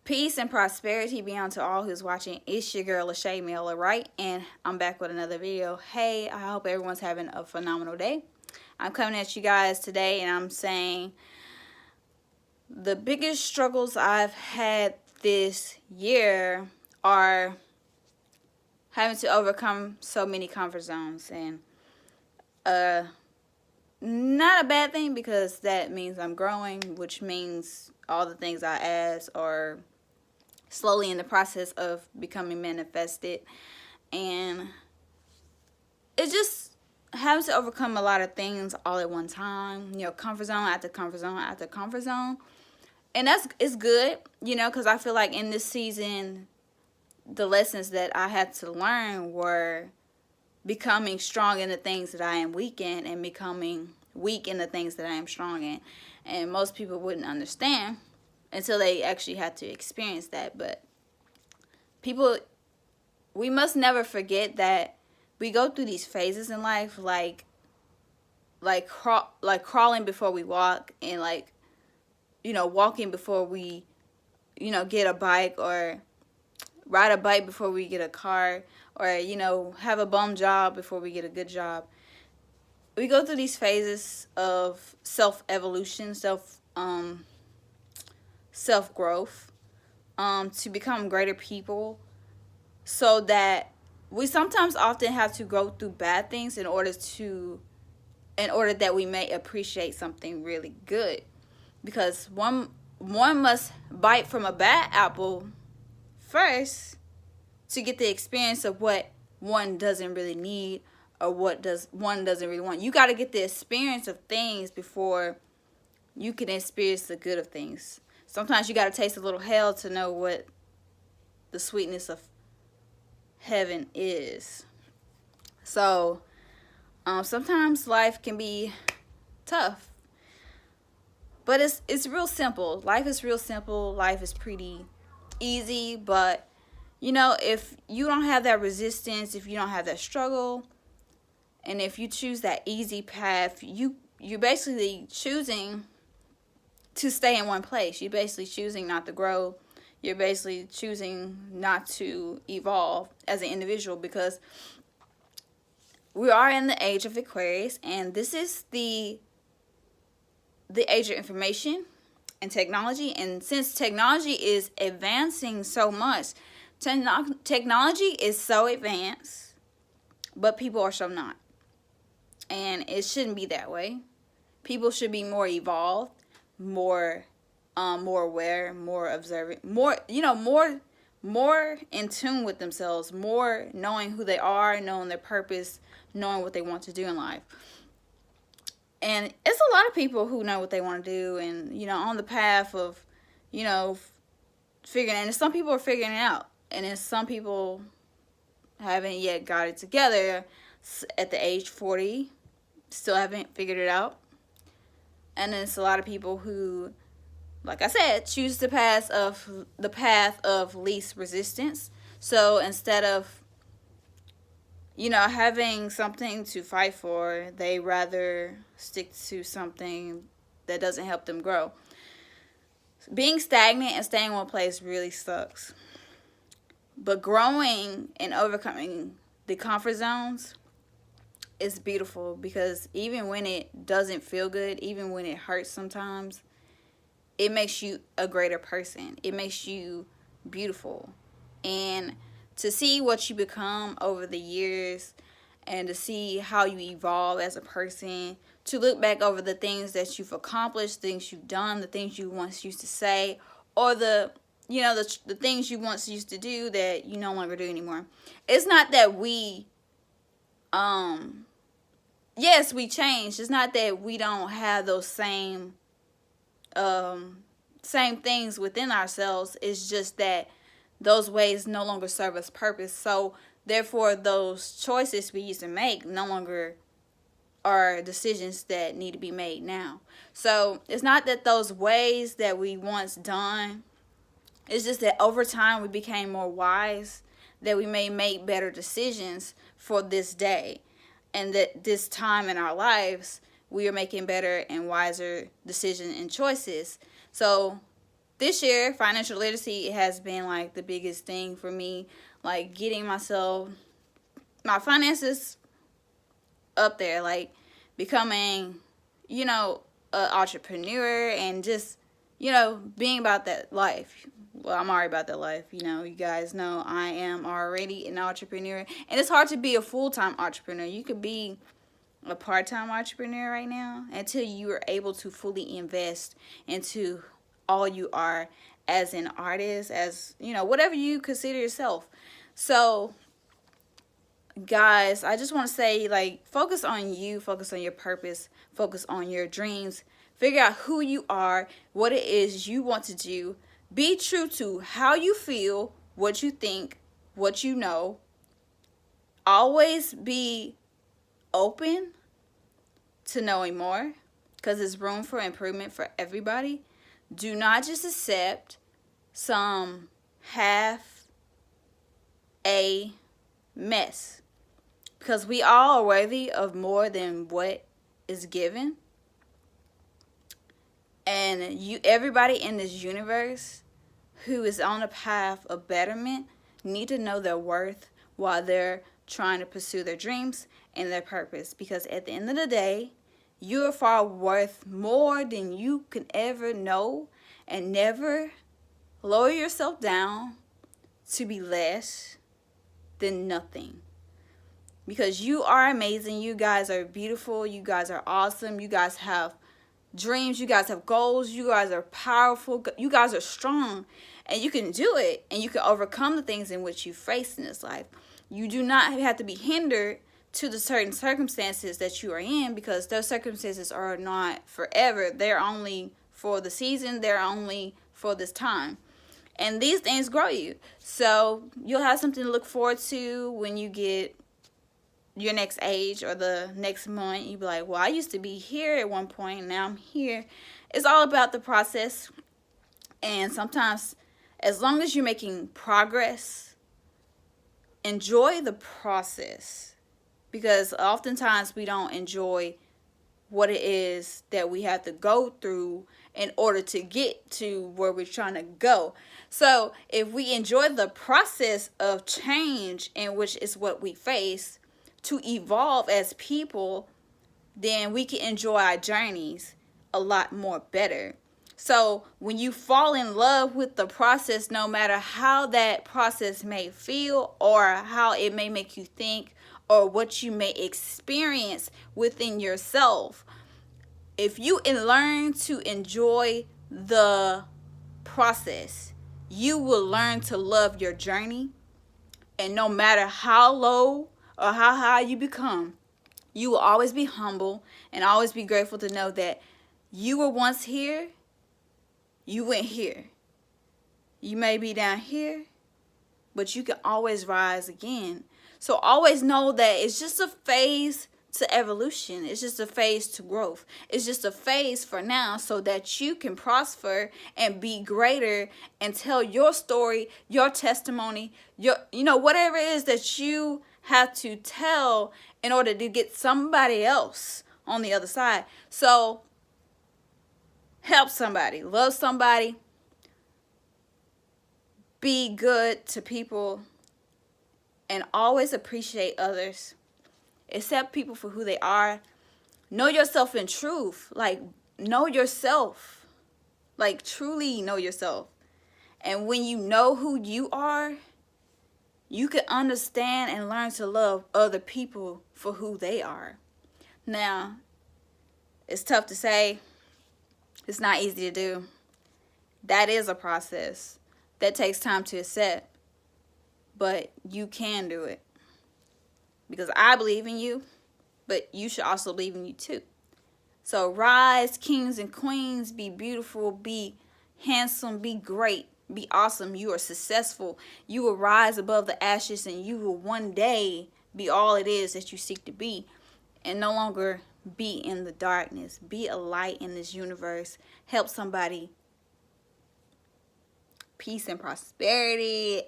Peace and prosperity be unto all who's watching. It's your girl, Lachey Miller, right? And I'm back with another video. Hey, I hope everyone's having a phenomenal day. I'm coming at you guys today and I'm saying the biggest struggles I've had this year are having to overcome so many comfort zones. And not a bad thing, because that means I'm growing, which means all the things I ask are slowly in the process of becoming manifested. And it's just having to overcome a lot of things all at one time, comfort zone after comfort zone after comfort zone. And it's good, because I feel like in this season, the lessons that I had to learn were becoming strong in the things that I am weak in, and becoming weak in the things that I am strong in. And most people wouldn't understand until they actually had to experience that. But we must never forget that we go through these phases in life, like crawling before we walk, and walking before we get a bike, or ride a bike before we get a car, or have a bum job before we get a good job. We go through these phases of self-evolution, self-growth, to become greater people, so that we sometimes often have to go through bad things in order that we may appreciate something really good. Because one must bite from a bad apple first to get the experience of what one doesn't really need, or one doesn't really want. You got to get the experience of things before you can experience the good of things. Sometimes you got to taste a little hell to know what the sweetness of heaven is. So sometimes life can be tough, but it's real simple. Life is real simple. Life is pretty easy. But if you don't have that resistance, if you don't have that struggle, and if you choose that easy path, you're basically choosing to stay in one place. You're basically choosing not to grow. You're basically choosing not to evolve as an individual, because we are in the age of Aquarius, and this is the age of information and technology. And since technology is advancing so much, technology is so advanced, but people are so not. And it shouldn't be that way. People should be more evolved, more aware, more observant, more in tune with themselves, more knowing who they are, knowing their purpose, knowing what they want to do in life. And it's a lot of people who know what they want to do, and on the path of figuring it. And some people are figuring it out, and then some people haven't yet got it together at the age 40, still haven't figured it out. And then it's a lot of people who, like I said, choose the path of least resistance. So instead of having something to fight for, they rather stick to something that doesn't help them grow. Being stagnant and staying in one place really sucks. But growing and overcoming the comfort zones is beautiful, because even when it doesn't feel good, even when it hurts sometimes, it makes you a greater person. It makes you beautiful. And to see what you become over the years, and to see how you evolve as a person, to look back over the things that you've accomplished, things you've done, the things you once used to say, or the things you once used to do that you no longer do anymore. It's not that yes, we changed. It's not that we don't have those same things within ourselves. It's just that those ways no longer serve us purpose. So therefore, those choices we used to make no longer are decisions that need to be made now. So it's not that those ways that we once done, it's just that over time we became more wise, that we may make better decisions for this day, and that this time in our lives we are making better and wiser decisions and choices. So this year, financial literacy has been like the biggest thing for me. Like getting my finances up there, like becoming, an entrepreneur and just, being about that life. Well, I'm already about that life. You guys know I am already an entrepreneur. And it's hard to be a full-time entrepreneur. You could be a part-time entrepreneur right now until you are able to fully invest into all you are as an artist, as, whatever you consider yourself. So, guys, I just want to say, like, focus on you, focus on your purpose, focus on your dreams, figure out who you are, what it is you want to do, be true to how you feel, what you think, what you know. Always be open to knowing more, because there's room for improvement for everybody. Do not just accept some half a mess, because we all are worthy of more than what is given. And everybody in this universe who is on a path of betterment need to know their worth while they're trying to pursue their dreams and their purpose. Because at the end of the day, you are far worth more than you can ever know. And never lower yourself down to be less than nothing. Because you are amazing. You guys are beautiful. You guys are awesome. You guys have dreams. You guys have goals. You guys are powerful. You guys are strong. And you can do it. And you can overcome the things in which you face in this life. You do not have to be hindered to the certain circumstances that you are in, because those circumstances are not forever. They're only for the season. They're only for this time. And these things grow you. So you'll have something to look forward to when you get your next age or the next month. You'll be like, well, I used to be here at one point, now I'm here. It's all about the process. And sometimes, as long as you're making progress, enjoy the process. Because oftentimes we don't enjoy what it is that we have to go through in order to get to where we're trying to go. So if we enjoy the process of change, in which is what we face, to evolve as people, then we can enjoy our journeys a lot more better. So when you fall in love with the process, no matter how that process may feel or how it may make you think or what you may experience within yourself, if you learn to enjoy the process, you will learn to love your journey. And no matter how low or how high you become, you will always be humble and always be grateful to know that you were once here, you went here. You may be down here, but you can always rise again. So always know that it's just a phase to evolution. It's just a phase to growth. It's just a phase for now, so that you can prosper and be greater and tell your story, your testimony, whatever it is that you have to tell in order to get somebody else on the other side. So help somebody, love somebody, be good to people, and always appreciate others. Accept people for who they are. Know yourself in truth. Like, know yourself. Like, truly know yourself. And when you know who you are, you can understand and learn to love other people for who they are. Now, it's tough to say. It's not easy to do. That is a process. That takes time to accept. But you can do it. Because I believe in you, but you should also believe in you too. So rise, kings and queens. Be beautiful, be handsome, be great, be awesome. You are successful. You will rise above the ashes, and you will one day be all it is that you seek to be, and no longer be in the darkness. Be a light in this universe. Help somebody. Peace and prosperity.